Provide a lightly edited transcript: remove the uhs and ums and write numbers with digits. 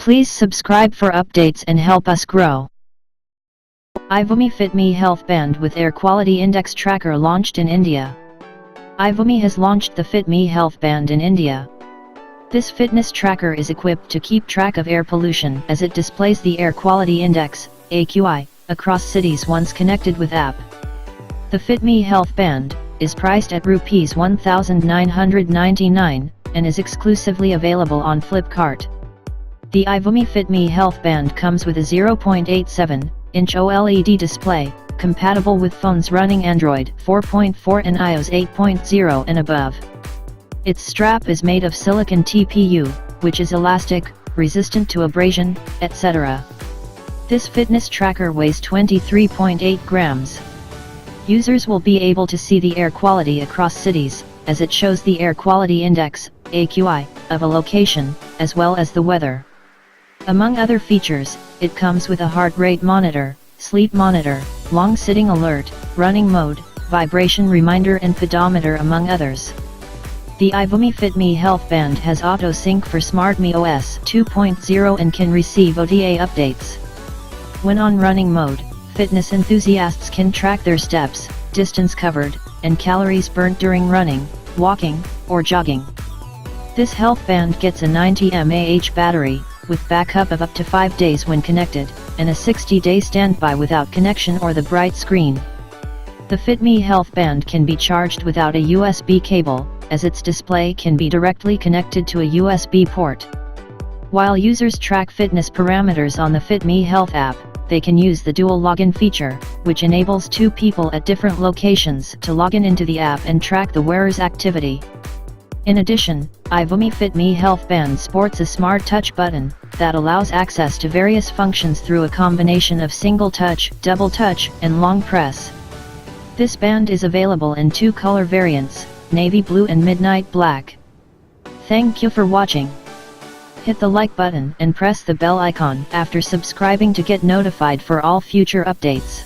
Please subscribe for updates and help us grow. iVOOMi FitMe Health Band with Air Quality Index Tracker launched in India. iVOOMi has launched the FitMe Health Band in India. This fitness tracker is equipped to keep track of air pollution as it displays the Air Quality Index, AQI, across cities once connected with app. The FitMe Health Band is priced at Rs 1,999 and is exclusively available on Flipkart. The iVOOMi FitMe Health Band comes with a 0.87-inch OLED display, compatible with phones running Android 4.4 and iOS 8.0 and above. Its strap is made of Silicon TPU, which is elastic, resistant to abrasion, etc. This fitness tracker weighs 23.8 grams. Users will be able to see the air quality across cities, as it shows the air quality index, AQI, of a location, as well as the weather. Among other features, it comes with a heart rate monitor, sleep monitor, long sitting alert, running mode, vibration reminder and pedometer among others. The iVOOMi FitMe Health Band has auto sync for SmartMe OS 2.0 and can receive OTA updates. When on running mode, fitness enthusiasts can track their steps, distance covered, and calories burnt during running, walking, or jogging. This health band gets a 90 mAh battery, with backup of up to 5 days when connected, and a 60-day standby without connection or the bright screen. The FitMe Health Band can be charged without a USB cable, as its display can be directly connected to a USB port. While users track fitness parameters on the FitMe Health app, they can use the dual login feature, which enables two people at different locations to log in into the app and track the wearer's activity. In addition, iVOOMi FitMe Health Band sports a smart touch button that allows access to various functions through a combination of single touch, double touch, and long press. This band is available in 2 color variants, navy blue and midnight black. Thank you for watching. Hit the like button and press the bell icon after subscribing to get notified for all future updates.